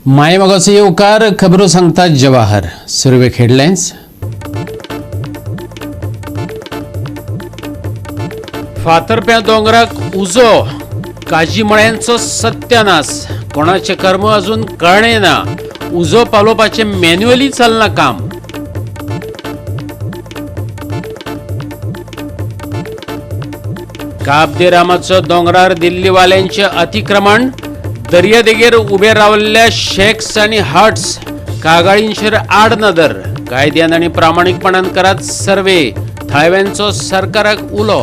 मायमोगाचो येवकार खबरो सांगतात जवाहर. सर्वे हेडलायन्स. फातर्प्या दोंगराक उजो, काजी मळ्यांचो सत्यानाश. कोणाचे कर्म अजून कळणे ना. उजो पालोवपाचे मॅन्युअली चलना काम. काब दे रामाचो दोंगरार दिल्लीवाल्यांचे अतिक्रमण. दर्यादेगेर उबे रावल्ल्या शेक्स आणि हट्स. कागाळींचेर आड नदर. कायद्यान आणि प्रामाणिकपणान करात सर्वे. थायव्यांचो सरकाराक उलो.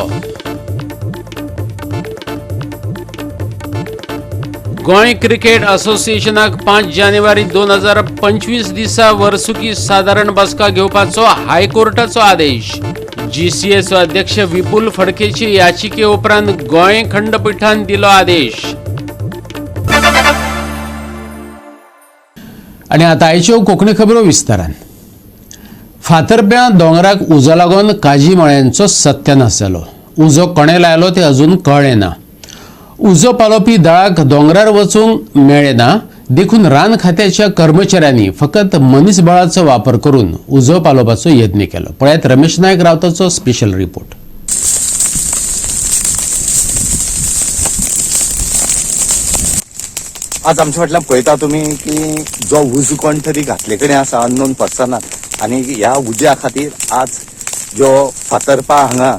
गोंय क्रिकेट असोसिएशनाक 5 जानेवारी 2025 दिसा वर्सुकी साधारण बसका घेवपाचो हायकोर्टाचो आदेश. GCAचो अध्यक्ष विपुल फडकेची याचिके उपरांत गोंय खंडपीठान दिलो आदेश. आणि आता आयच्यो कोंकणी खबरो विस्तारान. फातर्प्या दोंगराक उजो लागून काजी मळ्यांचो सत्यानाश जालो. उजो कोणे लायलो ते अजून कळ्ळें ना. उजो पालोवपी दळाक दोंगरार वचूंक मेळ्ळेना. देखून रान खात्याच्या कर्मचाऱ्यांनी फकत मनीसबळाचो वापर करून उजो पालोवपाचो यत्न केलो. पळयात रमेश नायक रावताचो स्पेशल रिपोर्ट. आज आमच्या फाटल्यान पळयता तुमी की जो उज कोण तरी घातले कडेन आसा अननोन पर्सनान. आनी ह्या उज्या खातीर आज ज्यो फातर्पा हांगा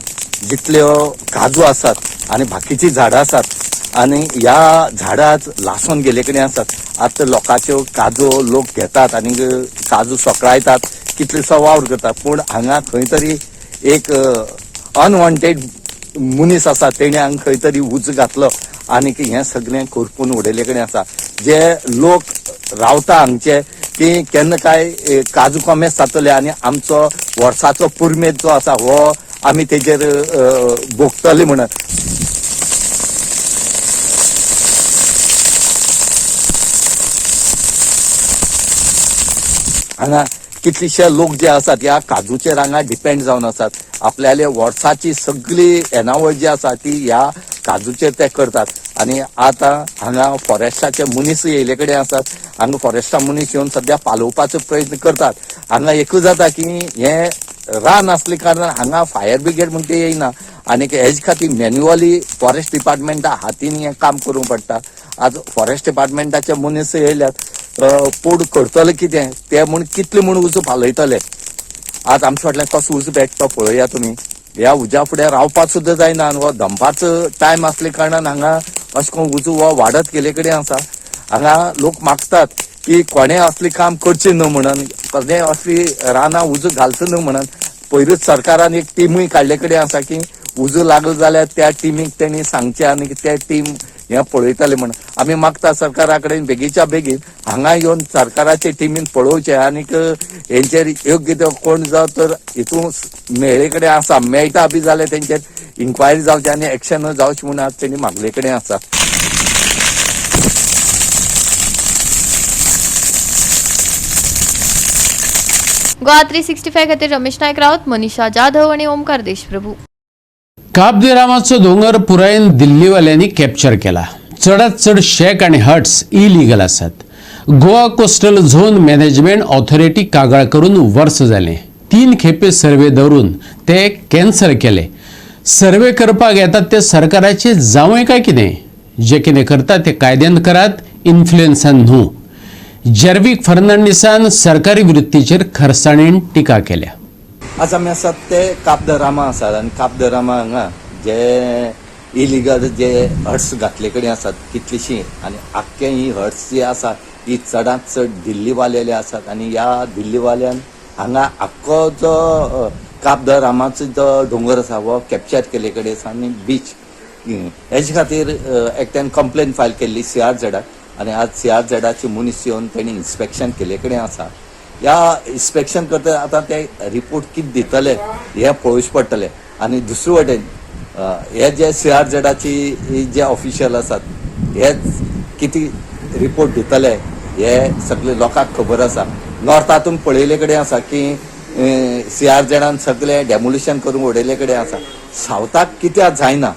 जितल्यो काजू आसात आनी बाकीची झाडां आसात आनी ह्या झाडां आज लासून गेले कडेन आसात. आज लोकांच्यो काजू लोक घेतात आनी काजू सोकळायतात, कितलेसो वावर करतात. पूण हांगा खंय तरी एक अनवॉन्टेड मनीस आसा, तेणे हांगा खंय तरी उज घातलो आनी हें सगळें करपून उडयले कडेन आसा. जे लोक रावता हांगचे की केन्ना काय काजू कोमेस जातले आनी आमचो वर्साचो पुरमेत जो आसा हो आमी तेजेर भोगतले म्हणून. हांगा कितलेशे लोक जे आसात ह्या काजूचेर हांगा डिपेंड जावन आसात. आपल्याले वर्साची सगळी येणावळ जी आसा ती ह्या काजूचेर ते करतात. आनी आतां हांगा फॉरेस्टाचे मनीस येयले कडेन आसात. हांगा फॉरेस्टा मनीस येवन सद्या पालोवपाचो प्रयत्न करतात. हांगा एकूच जाता की हें रान असले कारणान हांगा फायर ब्रिगेड म्हणून ते येयना आनी हेजे खातीर मॅन्युअली फॉरेस्ट डिपार्टमेंटा हातीन हें काम करूंक पडटा. आज फॉरेस्ट डिपार्टमेंटाचे मनीस येयल्यात. पूण करतले कितें ते म्हूण कितले म्हूण उजो पालयतले. आज आमच्या फाटल्यान कसो उजो पेट्टा पळया तुमी. ह्या उज्या फुडें रावपाक सुद्दां जायना आनी हो दंपाचो टायम आसले कारणान हांगा अशें करून उजो हो वाडत गेले कडेन आसा. हांगा लोक मागतात की कोणें असलें काम करचें न्हू म्हणून, कोणें असली रानां उजो घालचो न्हू म्हणून. पयरूच सरकारान एक टिमूय काडले कडेन आसा की उजो लागलो जाल्यार त्या टिमीक तेणी सांगचें आनी ते टीम हें पळयतले म्हणून. आमी मागता सरकारा कडेन बेगीच्या बेगीन हांगा येवन सरकाराचे टिमीन पळोवचें आनीक हेंचेर योग्य तो कोण जाव तर हितून मेळे कडेन आसा मेळटा बी जाल्यार तेंचेर इन्क्वायरी जावची आनी एक्शन जावचें म्हणून आज तेणी मागले कडेन आसा. गोवा 365 खातीर रमेश नायक रावत, मनीषा जाधव आणि ओमकार देशप्रभू. काब दे रामाचो दोंगर पुरायेन दिल्लीवाल्यांनी कॅप्चर केला. चडांत चड शेक आणि हट्स इलिगल आसात. Goa coastal zone management authority कागाळ करून वर्स जालें. 3 खेपे सर्वे दवरून ते कॅन्सल केले. सर्वे करपाक येतात ते सरकाराचे जावंय काय कितें? जे कितें करतात ते कायद्यान करात, इन्फ्लुएन्सान न्हू. जर्विक फर्नांडिसान सरकारी वृत्तीचेर खरसाणेन टिका केल्या. आज आमी आसात ते काब द रामा आसात आनी काब द रामा हांगा जे इलिगल जे हट्स घातले कडेन आसात कितलीशीं आनी आख्खे ही हट्स जी आसा ही चडांत चड दिल्लीवालेले आसात. आनी ह्या दिल्लीवाल्यान हांगा आख्खो जो काब द रामाचो जो दोंगर आसा हो कॅप्चर केले कडेन आसा आनी बीच हेजे खातीर एकट्यान कंप्लेन फायल केल्ली CRZाक. आनी आज CRZाची मनीस येवन तेणी इन्स्पेक्शन केले कडेन आसा. ह्या इन्स्पेक्शन करता आतां ते रिपोर्ट कितें दितले हें पळोवचें पडटलें. आनी दुसरे वटेन हे जे CRZाची जे ऑफिशियल आसात हे कितें रिपोर्ट दितले हे सगळे लोकांक खबर आसा. नॉर्थातून पळयले कडेन आसा की CRZान सगळे डेमोलिशन करून उडयले कडेन आसा. सावथाक कित्याक जायना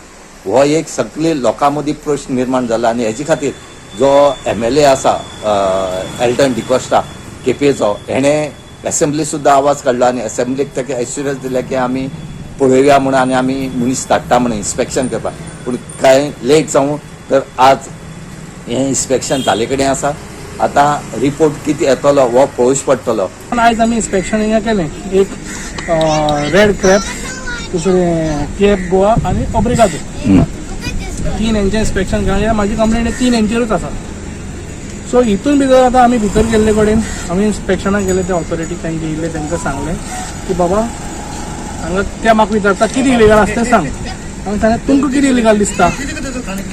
हो एक सगळे लोकां मदीं प्रश्न निर्माण जाला. आनी हेजे खातीर जो MLA आसा एल्टन डिकोस्टा केपेचो हेणे असेंब्ली सुद्धा आवाज काढला आणि असेंब्लीक ताका एश्युरन्स दिले की आमी पळोवया म्हणून आनी आमी मनीस धाडटा म्हणून इन्स्पेक्शन करपाक पूण कांय लेट जावं तर आज हे इन्स्पेक्शन जाले कडेन आसा आतां रिपोर्ट कितें येतलो हो पळोवच पडटलो. आज आम्ही इन्स्पेक्शन हिंगा केलें एक रेड क्रॅप दुसरें केप गोवा आणि ओब्रिगादो 3 हेंचें इन्स्पेक्शन केलें. म्हाजी कंप्लेंट 3 हेंचेरूच आसा. सो हितून भितर आतां आमी भितर गेल्ले कडेन आमी इन्स्पेक्शनाक गेले ते ऑथॉरिटी तांचे येयले तांकां सांगलें की बाबा हांगा ते म्हाका विचारता कितें इलिगल आसा तें सांग. हांवें सांगलें तुमकां कितें इलिगल दिसता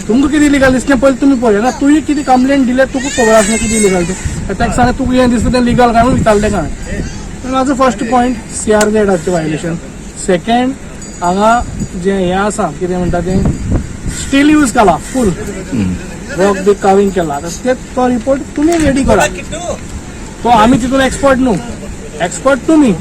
तुमकां कितें इलिगल दिसलें पयलीं तुमी पळय ना तुवें कितें कंप्लेंट दिलें तुका खबर आसलें कितें इलिगल तें ताका सांगलें तुका हें दिसता तें लिगल काय म्हणून विचारलें काय. म्हाजो first point CRZ violation. Second हांगा जें हें आसा कितें म्हणटा तें स्टील यूज केला फूल रॉक बी काविंग केला तो रिपोर्ट तुमी रेडी करा. तो आमी तितून एक्सपर्ट न्हू एक्सपर्ट तुमी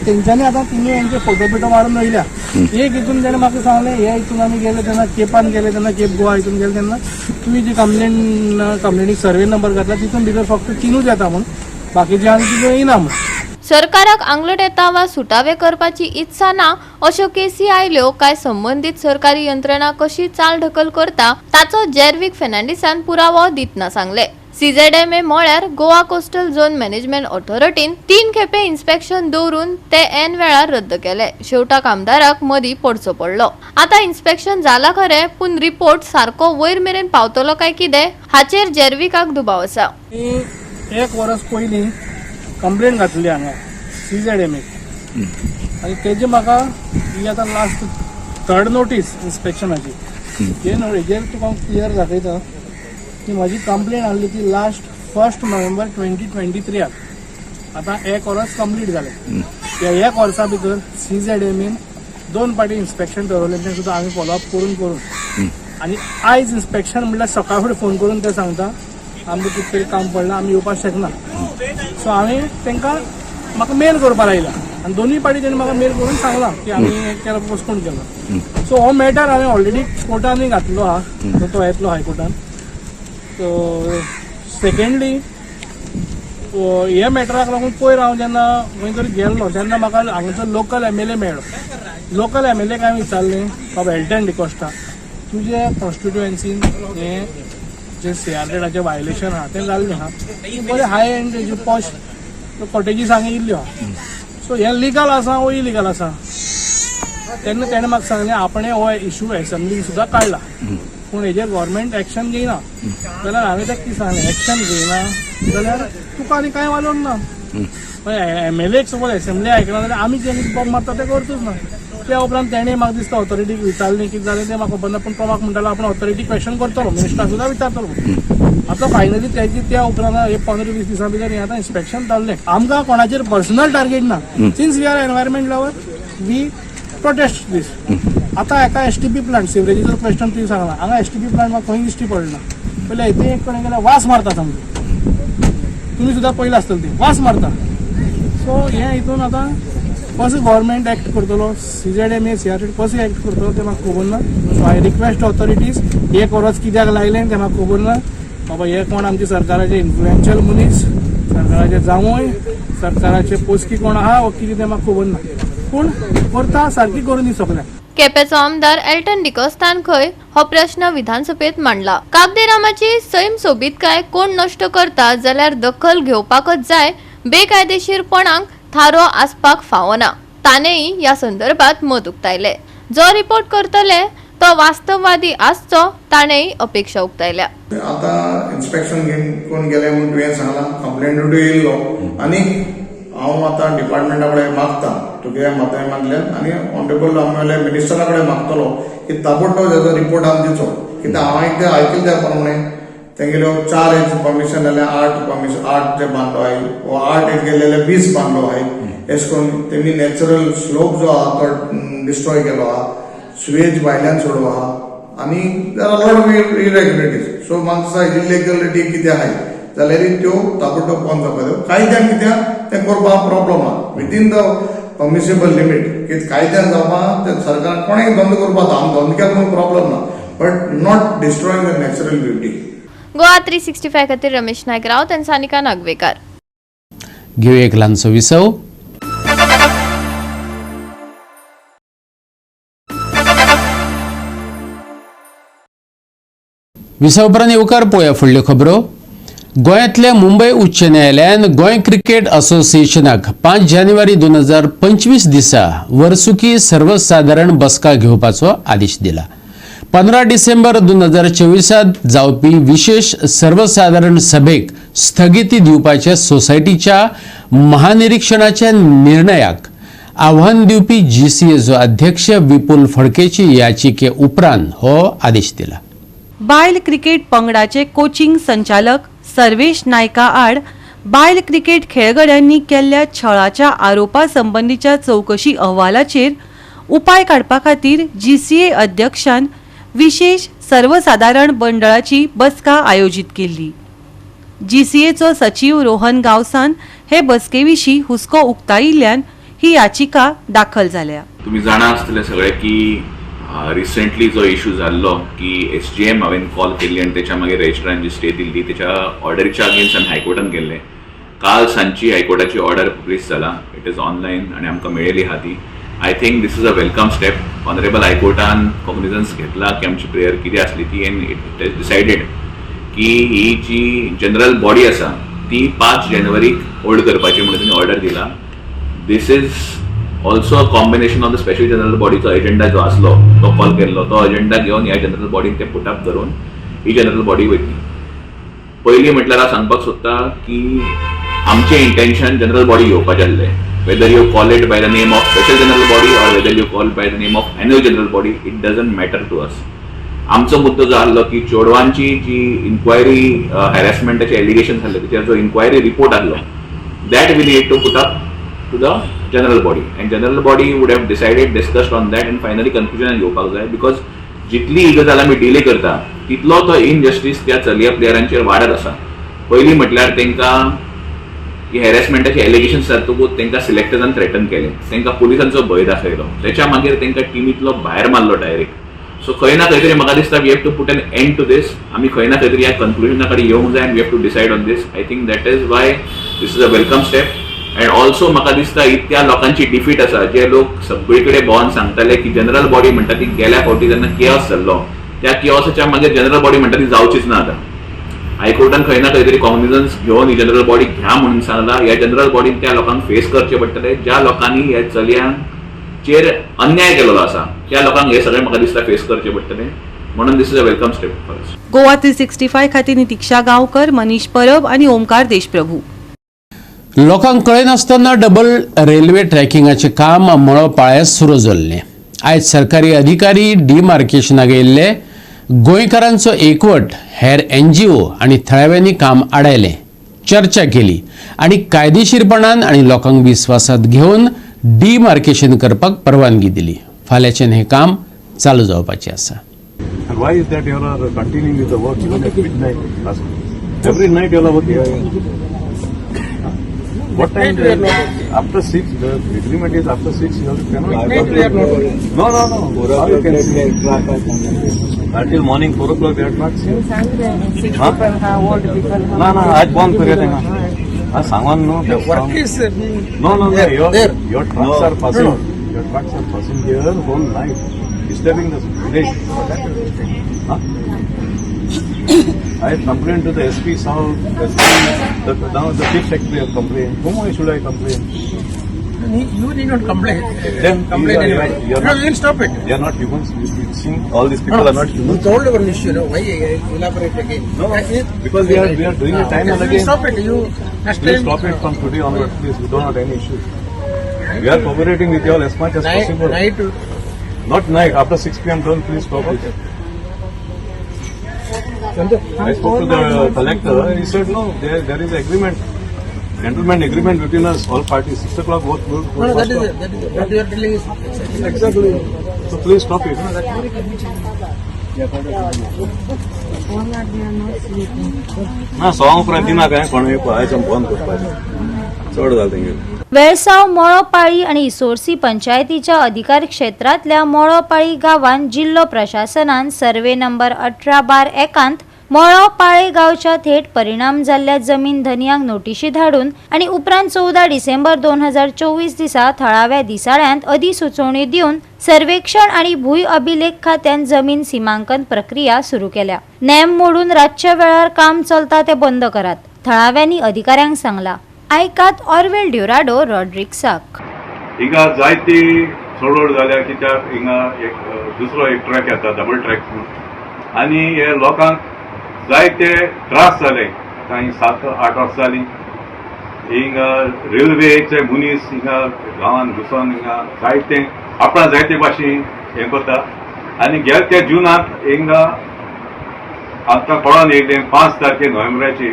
तेंच्यांनी आतां तुमी हेंचे फोटो बिटो मारून रयल्या. एक हितून तेणें म्हाका सांगलें हे हितून आमी गेले तेन्ना केपान गेले तेन्ना केप गोवा हितून गेले तेन्ना तुमी जी कंप्लेंटीक सर्वे नंबर घातला तितून भितर फक्त 3च येता म्हूण बाकीचे आनी तितून येना म्हूण. सरकाराक आंगलट येता वा सुटावे करपाची इत्सा ना अश्यो केसी आयल्यो काय संबंधीत सरकारी यंत्रणा कशी चालढकल करता ताचो जॅरविक फेर्नांडीसान पुरावो दितना सांगले. CZMA म्हळ्यार गोवा कोस्टल झोन मॅनेजमेंट ऑथॉरिटीन 3 खेपे इन्स्पेक्शन दवरून ते ऐन वेळार रद्द केले. शेवटाक आमदाराक मदीं पडचो पडलो. आता इन्स्पेक्शन जाला खरें पूण रिपोर्ट सारको वयर मेरेन पावतलो काय कितें हाचेर जॅरविकाक दुबाव आसा. एक वर्स पयलीं कंप्लेंट घातली हांगा CZMA आनी तेजे म्हाका ही आतां लास्ट 3rd नोटीस इन्स्पेक्शनाची. हेजेर तुका क्लियर दाखयता की म्हाजी कंप्लेंट आहली ती लास्ट 1 नोव्हेंबर 2023 आतां 1 वर्स कंप्लीट जालें. त्या 1 वर्सा भितर CZMA 2 पाटी इन्स्पेक्शन ठरवलें तें सुद्दां आमी फॉलोअप करून आनी आयज इन्स्पेक्शन म्हणल्यार सकाळ फुडें फोन करून ते सांगता आमकां कितें तरी काम पडलां आमी येवपाक शकना. सो हांवें तांकां म्हाका मेल करपाक लायला आनी दोनूय पाटी तेणी म्हाका मेल करून सांगलां की आमी हें केला पोस्टपोन केला. सो हो मॅटर हांवें ऑलरेडी कोर्टानूय घातलो आहा तो येतलो हायकोर्टान. सो सेकंडली हे मॅटराक लागून पयर हांव जेन्ना खंय तरी गेल्लो तेन्ना म्हाका हांगाचो लोकल MLA मेळ्ळो. लोकल MLA काय विचारलें बाबा एल्टन डिकोस्टा तुजे कॉन्स्टिट्युएन्सीन हें जे CRZ वायलेशन आहा तें जाल्लें आहा बरें हाय एंड तेजे पॉश कॉटेजीस हांगा येयल्ल्यो आहा. सो हें लिगल आसा वो इलिगल आसा. तेन्ना तेणें म्हाका सांगलें आपणें हो इशू एसेंब्लीक सुद्दां काडला पूण हेजेर गव्हर्मेंट एक्शन घेयना. जाल्यार हांवें ताका कितें सांगलें एक्शन घेयना जाल्यार तुका आनी कांय वालोवंक ना. MLAक सपोज एसेंब्ली आयकना जाल्यार आमी जें बॉम्ब मारता तें करतूच ना. त्या उपरांत तेणें म्हाका दिसता ऑथॉरिटीक विचारलें कितें जालें तें म्हाका खबर ना पूण तो म्हाका म्हणटालो आपण ऑथॉरिटी क्वेश्चन करतलो मिनिस्टराक सुद्दां विचारतलो. आतां फायनली तेजी त्या उपरांत एक 15-20 दिसां भितर हें आतां इन्स्पेक्शन जाल्लें. आमकां कोणाचेर पर्सनल टार्गेट ना. Since we are environment lover we protest this. आतां एका STP प्लांट सिवरेजीचो क्वेश्चन तुवें सांगला हांगा STP प्लांट म्हाका खंय दिश्टी पडना. पयलें हितून एक कडेन गेल्यार वास मारता सामको तुमी सुद्दां पयलें आसतलें तें वास मारता. सो हें हितून आतां कसो गव्हर्मेंट एक्ट करतलो CZMA CRZ कसो एक्ट करतलो तें म्हाका खबर ना. सो आय रिक्वेस्ट ऑथॉरिटीज 1 वर्स कित्याक लायलें तें म्हाका खबर ना. बाबा हे कोण आमचे सरकाराचे इन्फ्लुएन्शियल मनीस सरकाराचे जावंय सरकाराचे पोस्की कोण आहा वो कितें तें म्हाका खबर ना पूण करता सारकी करून दी सगळ्यांक. केपेचो आमदार एल्टन डिकोस्तान खंय हो प्रश्न विधानसभेत मांडला. काब दे रामाची सैम सोबीतकाय कोण नश्ट करता जाल्यार दखल घेवपाकच जाय. बेकायदेशीरपणाक थारो आसपाक फावना. ताणेंय ह्या संदर्भात मत उक्तायले. जो रिपोर्ट करतले तो वास्तववादी आसचो ताणेंय अपेक्षा उक्तायल्या. आतां इन्स्पेक्शन कोण गेले म्हणून तुवें सांगलां कंप्लेंट येयल्लो आनी हांव आतां डिपार्टमेंटा कडेन मागतां तुगे माध्यमांतल्यान आनी ऑनरेबल आमगेले मिनिस्टरा कडेन मागतलो की ताबडतोब हेजो रिपोर्ट आमकां दिवचो. कित्याक हांव एकदां आयकलें त्या प्रमाणे तेंगेल्यो 4 एज परमिशन जाल्यार 8 जे बांदलो आहाय वो 8 एज गेलेले 20 बांदलो आहाय. अशें करून तेमी नॅचरल स्लोप जो आहा तो डिस्ट्रॉय केलो आहा सुवेज भायल्यान सोडलो आहा आनी there are lot of irregularities. So म्हाका दिसता इलिगॅलिटी कितें आहाय जाल्यार त्यो ताबडतोब बंद जावपाक जाय. कायद्यान कित्याक तें करपाक प्रॉब्लम आहा विथीन द परमिसिबल लिमीट. कितें कायद्यान जावपाक तें सरकार कोणेंय बंद करपाक जाता. आमकां बंद केलो म्हणून प्रॉब्लम ना but not destroying the natural beauty. Goa 365 खातीर रमेश नायक रावत आनी सानिका नागवेकार. घेऊया एक ल्हानसो विसव. विसव उपरांत येवकार पळोवया फुडल्यो खबरो. गोंयांतल्या मुंबय उच्च न्यायालयान गोंय क्रिकेट असोसिएशनाक 5 जानेवारी 2025 दिसा वर्सुकी सर्वसाधारण बसका घेवपाचो आदेश दिला. 15 डिसेंबर 2024 जावपी विशेष सर्वसाधारण सभेक स्थगिती दिवपाच्या सोसायटीच्या महानिरीक्षणाच्या निर्णयाक आव्हान दिवपी GCAचो अध्यक्ष विपुल फडकेची याचिके उपरांत हो आदेश दिला. बायल क्रिकेट पंगडाचे कोचिंग संचालक सर्वेश नायका आड बायल क्रिकेट खेळगड्यांनी केल्ल्या छळाच्या आरोपा संबंधीच्या चौकशी अहवालाचेर उपाय काडपा खातीर GCA अध्यक्षान विशेष सर्वसाधारण मंडळाची बसका आयोजित केल्ली. GCAचो सचिव रोहन गावसान हे बसकेविशीं हुस्को उक्तायिल्ल्यान ही याचिका दाखल जाल्या. तुम्ही जाणा आसतले सगळे की रिसेंटली जो इश्यू जाल्लो की SGM हांवें कॉल केल्ली आनी तेच्या मागीर रजिस्ट्रारान जी स्टे दिल्ली तेच्या ऑर्डरीच्या अगेन्स्ट आमी हायकोर्टान गेल्ले. काल सांजची हायकोर्टाची ऑर्डर पब्लीश जाला. इट इज ऑनलायन आनी आमकां मेळिल्ली आहा ती. I think this is a welcome step. Honourable हायकोर्टान कॉग्निजन्स घेतला की आमची प्रेयर कितें आसली ती एंड इट इज डिसायडेड की ही जी जनरल बॉडी आसा ती 5 जानेवारीक होल्ड करपाची म्हणून तांणी ऑर्डर दिला. This is also a combination of the special general बॉडीचो एजेंडा जो आसलो तो कॉल केल्लो तो एजेंडा घेवन ह्या जनरल बॉडीक ते पुटअप करून ही जनरल बॉडी वयतली. पयलीं म्हटल्यार हांव सांगपाक सोदता की आमचें इंटेंशन जनरल बॉडी घेवपाचें आसलें. Whether you call it by the name of special general body or whether you call by the name of annual general body it doesn't matter to us. आमचो मुद्दो जो आसलो की चेडवांची जी इन्क्वायरी हॅरेसमेंटाचे एलिगेशन आसले तेचेर जो इन्क्वायरी रिपोर्ट आसलो that we need to put up to the general body and general body would have decided, discussed on that and finally conclusion घेवपाक जाय. बिकॉज जितली ही गजाल आमी डिले करता तितलो तो इनजस्टीस त्या चलया प्लेयरांचेर वाडत आसा. पयलीं म्हटल्यार तांकां ही हॅरेसमेंटाची एलिगेशन्स जातकूच तांकां सिलेक्टर्सान थ्रेटन केले, तांकां पुलिसांचो भंय दाखयलो, तेच्या मागीर तांकां टिमींतलो भायर मारलो डायरेक्ट. सो खंय ना खंय तरी म्हाका दिसता we have to put an end to this. आमी खंय ना खंय तरी ह्या कन्क्लुजना कडेन येवंक जाय and we have to decide on this. I think that is why this is a welcome step. And also म्हाका दिसता इतक्या लोकांची डिफीट आसा जे लोक सगळे कडेन भोंवन सांगताले की जनरल बॉडी म्हणटा ती गेल्या फावटी जेन्ना किओस जाल्लो त्या किओसाच्या मागीर जनरल बॉडी म्हणटा ती जावचीच ना. आतां हायकोर्टान खंय ना खंय तरी कॉग्निजन्स घेवन ही जनरल बॉडी घ्या म्हणून सांगला. ह्या जनरल बॉडीन त्या लोकांक फेस करचे पडटले ज्या लोकांनी ह्या चलयांचेर अन्याय केलेलो आसा त्या लोकांक हे सगळे म्हाका दिसता फेस करचे पडटले. म्हणून this is a welcome step for us. Goa 365 खातीर नितिक्षा गांवकर, मनीष परब आनी ओमकार देशप्रभू. लोकांक कळनासतना डबल रेल्वे ट्रॅकिंगाचे काम मळोपाळ्यात सुरू जाल्ले. आयज सरकारी अधिकारी डिमार्केशनाक येयल्ले. गोंयकारांचो एकवट हेर NGO आनी थळाव्यांनी काम आडायलें, चर्चा केली आनी कायदेशीरपणान आनी लोकांक विस्वासात घेवन डिमार्केशन करपाक परवानगी दिली. फाल्यांच्यान हें काम चालू जावपाचें आसा. And why is that you are continuing with the work even at midnight? Every night you are working. What time? After 6. The agreement is after 6. You cannot. Night we are not working. No. How you can see? Until morning 4 o'clock they are not seen. No. आज बंद करूया तेंगा. आज सांगोन न्हू. Work is No. Your trucks are passing. Your trucks are passing here whole night, disturbing the village. Huh? I have complained to the SP South, now the chief secretary have complained. Whom should I complain? you need not complain. Then Complain anyway. you are No, we will stop it. They are not humans. You see, all these people are not You humans. told our issue, no? Why elaborate again? No, because we are doing it time and Okay, again. stop it. You next Please time. stop it from today onwards, please. We don't have any issues. We are cooperating with you all as much as possible. Night. Not night. After 6 p.m. don't please stop it. I spoke to the collector. He said no. There is agreement, gentleman agreement between us all parties. 6 o'clock both. No, that is what you are telling is Exactly. So please stop it. ना song उपरांत दिना काय कोण पळायचं बंद करपाचें चड जालें तेंगे. वेळसाव मोळोपाळी आणि इसोरसी पंचायतीच्या अधिकार क्षेत्रातल्या मोळोपाळी गावांत जिल्लो प्रशासनान सर्वे नंबर 18/1 त मळो पाळे गांवच्या थेट परिणाम जाल्ल्या जमीन धनियांक नोटीशी धाडून आणि उपरांत 14 डिसेंबर 2024 दिसा थळाव्या दिसाळ्यांत अधिसुचोवणी दिवन सर्वेक्षण आणि भूंय अभिलेख खात्यान जमीन सीमांकन प्रक्रिया सुरू केल्या. नेम मोडून रातच्या वेळार काम चलता ते बंद करात, थळाव्यांनी अधिकाऱ्यांक सांगला. आयकात ऑर्वेल ड्युराडो रॉड्रिक्साक. हिंगा जायती चडवड जाल्या कित्याक हिंगा दुसरो एक ट्रॅक येता, डबल ट्रॅक म्हणून, आनी हे लोकांक जायते त्रास जाले. कांय 7-8 वर्सां जालीं हिंगा रेल्वेचे मनीस हिंगा गांवांत घुसोन हिंगा जायते आपणा जायते भाशेन हें करता. आनी गेल्या त्या जुनांत हिंगा आतां कळोन येयलें 5 तारखे नोव्हेंबराची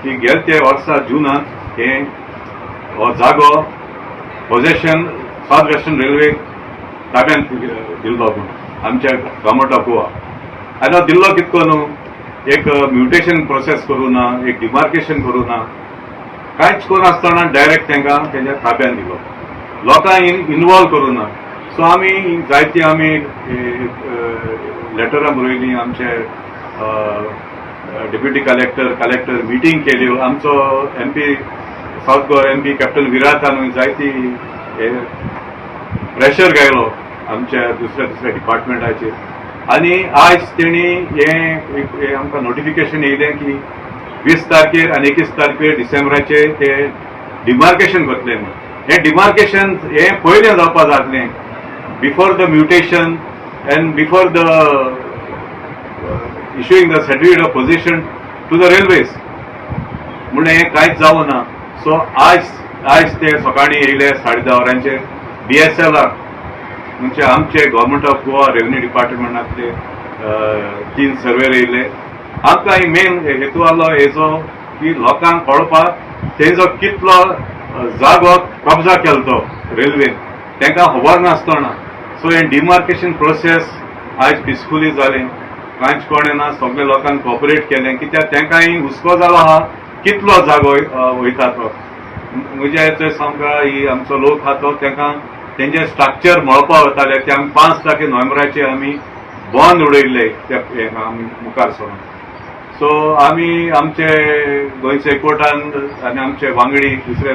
की गेल्या त्या वर्सा जुनांत हो जागो पोजेशन साउथ वेस्टर्न रेल्वे ताब्यांत दिल्लो म्हूण आमच्या गव्हर्मेंट ऑफ गोवा. आनी हो दिल्लो कितको न्हू, एक म्युटेशन प्रोसेस करूं ना, एक डिमार्केशन करूं ना, कांयच करुनासतना डायरेक्ट तांकां तेंच्या ताब्यांत दिलो, लोकांक इनवॉल्व करूं ना. सो आमी लेटरां बरयलीं, आमचे डेप्युटी कलेक्टर मिटींग केल्यो, आमचो MP south Goa MP captain विरातान जायती प्रेशर घायलो आमच्या दुसऱ्या डिपार्टमेंटाचेर. आनी आयज तेणी हें आमकां नोटिफिकेशन येयलें की 20 तारखेर आनी 21 तारखेर डिसेंबराचे ते डिमार्केशन करतले म्हणून. हें डिमार्केशन हें पयलें जावपा जातलें before the mutation and before the issuing the certificate of position to the railways, म्हणून हें कांयच जावं ना. सो आयज ते सकाळीं येयले 10:30 वरांचेर BSLR म्हणजे आमचे गव्हर्मेंट ऑफ गोवा रेव्हन्यू डिपार्टमेंटांतले 3 सर्वेर येयले. आमकां मेन हेतू आसलो हेजो की लोकांक कळपाक तेजो कितलो जागो कब्जा केलो रेल्वेन तांकां खबर नासतना. सो हें डिमार्केशन प्रोसेस आयज पिसफुली जालें, कांयच कोणें ना, सगळे लोकांक कॉपरेट केलें कित्याक तांकांय हुस्को जालो आहा कितलो जागो वयता तो. म्हणजे थंय सामका ही आमचो लोक आहा तो तांकां तेंचे स्ट्रक्चर मळपा वताले ते आमी 5 तारखे नोव्हेंबराचे आमी बंद उडयल्ले ते आमी मुखार सरून. सो आमी आमचे गोंयचे कोर्टान आनी आमचे वांगडी दुसरे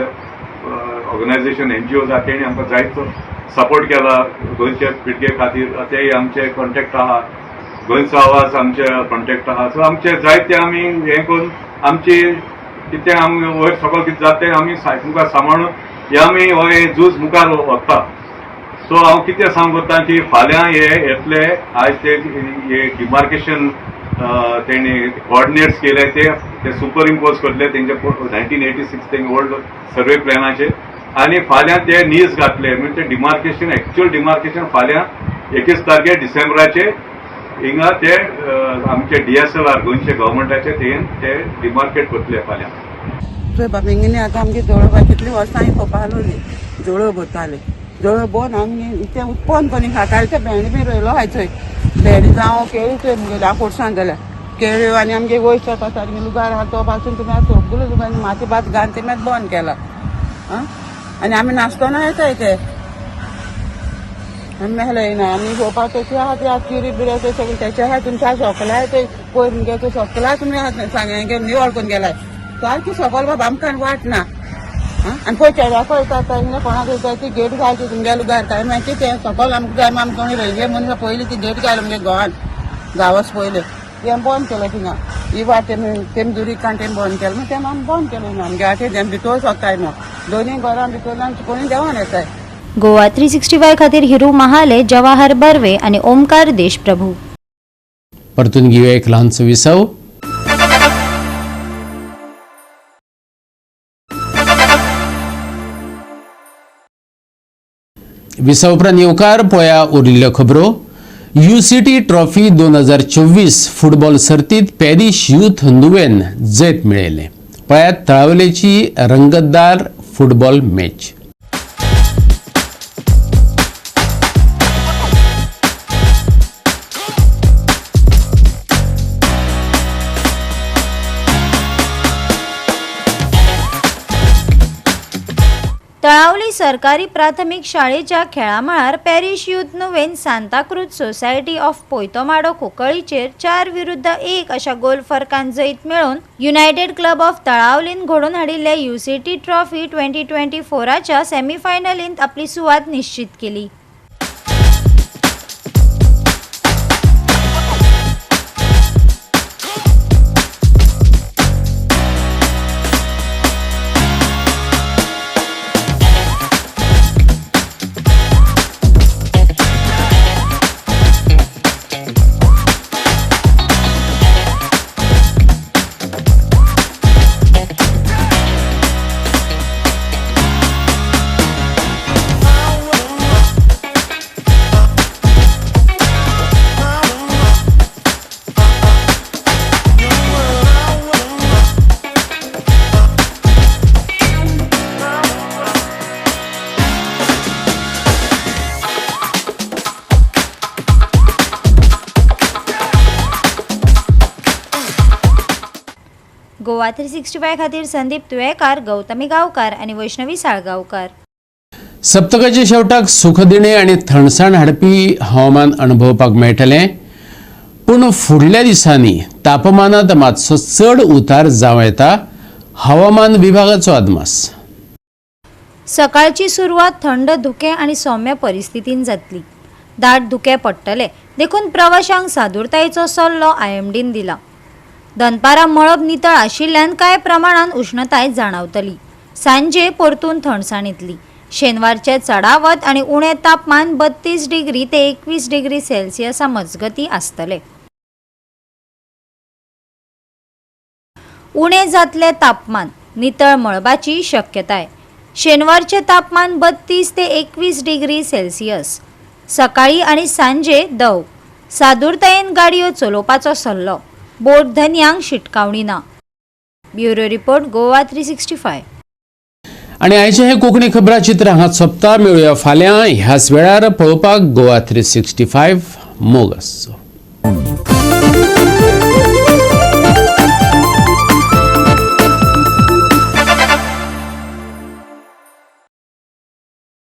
ऑर्गनायझेशन NGOs आहा तेणी आमकां जायतो सपोर्ट केला गोंयचे पिळगे खातीर. तेय आमचे कॉन्टेक्ट आहा, गोंयचो आवाज आमचे कॉन्टेक्ट आहा. सो आमचे जायते आमी हें करून आमची कितें आमी वयर सकयल कितें जाता तें आमी मुखार सांबाळून हे आमी हो झूज मुखार व्हरता. सो हांव कितें सांगता की फाल्यां हे येतले. आयज ते डिमार्केशन तेणी कोऑर्डिनेट्स केले ते सुपर इम्पोज करतले तेंचे 1986 तेंगे ओल्ड सर्वे प्लॅनाचे, आनी फाल्यां ते नीज घातले. म्हणजे ते डिमार्केशन एक्च्युअल डिमार्केशन फाल्यां 21 तारखे डिसेंबराचे हिंगा ते आमचे DSLR गोंयचे गव्हर्मेंटाचे ते डिमार्केट करतले फाल्यां. बाबेंगिनी आतां आमगे जवळ कितलीं वर्सां हांवें पळोवपा लागली जवळ भरताले. जवळ बोन आमी ते उत्पन्न कोणी खाताले ते भेंडे बी रोयलो हाय थंय. भेंडे जावं केळी थंय मुगे 10 वर्सां जाल्यार केळ्यो आनी आमगे वयचे सारके लुगार आहा तो पासून तुमी सगळे लुगार माती भात घालन तेमी बंद केला. आनी आमी नासतना येताय ते आमी मेहले येना. आमी पळोवपाक तशी आहा ती चिरी बिरे ते सगळे तेचे आहा. तुमच्या सकला ते पयर मुगे ते सकला तुमी सांगे निवळ करून गेलाय सारकी सकल बाबा आमकां वाट ना. आनी पळय चेड्या पळयता कोणाक वयता ती गेट घालची तुमगे लुगार काय मागीर ते सकल आमकां जाय आमी कोणी रेल्वे मनीस पयलीं ती गेट घाल मुगे गोवान गांवस पयले तें बंद केलें थिंगा. ही वाट तेमी दुरी काण तेमी बंद केलें मागीर तें आमी बंद केलें. आमगे आटे तें भितर सोदताय न्हू दोनी घरां भितर कोणी देंवन येताय. गोवा 365 खातीर हिरू महाले, जवाहर बर्वे आणि ओमकार देशप्रभू. परतून घेऊया एक ल्हानसो विसव. विसव उपरांत येवकार पळया उरिल्ल्यो खबरो. UCT ट्रॉफी 2024 फुटबॉल सर्तीत पॅरिश यूथ नुवेन जैत मेळयलें. पळयात तळावलेची रंगतदार फुटबॉल मॅच. तळावली सरकारी प्राथमिक शाळेच्या खेळामळार parish youth Nuvem Santacruz society of पोयतोमाडो कुंकळीचेर 4-1 अशा गोल फरकान जैत मेळोवन युनायटेड क्लब ऑफ तळावलीन घडोवन हाडिल्ले UCT ट्रॉफी 2024च्या सेमीफायनलींत आपली सुवात निश्चित केली. गोवा 365 खातीर संदीप तुयेकार, गौतमी गांवकार आणि वैष्णवी साळगांवकार. सप्तकाच्या शेवटाक सुखदिणे आणि थंडसाण हाडपी हवामान अनुभवपाक मेळटलें, पूण फुडल्या दिसांनी तापमानात मातसो चड उतार जावं येता, हवामान विभागाचो अदमास. सकाळची सुरवात थंड धुके आणि सौम्य परिस्थितीन जातली. दाट धुके पडटले देखून प्रवाशांक सादूरतायेचो सल्लो IMDन दिला. दनपारां मळब नितळ आशिल्ल्यान कांय प्रमाणात उष्णताय जाणवतली. सांजे परतून थंडसाण येतली. शेनवारचे चडावत आणि उणे तापमान 32 डिग्री ते 21 डिग्री सेल्सियसा मजगती आसतले. उणे जातले तापमान, नितळ मळबाची शक्यताय. शेनवारचे तापमान 32 ते 21 डिग्री सेल्सियस. सकाळी आणि सांजे दव. सादूरतायेन गाडयो चलोवपाचो सल्लो. बोट धन्यांक शिटकावणी ना. Bureau report, Goa 365. आणि आयचे हे कोंकणी खबराचित्र हांगा सोंपता. मेळुया फाल्यां ह्याच वेळार पळोवपाक गोवा 365 मोग आसचो.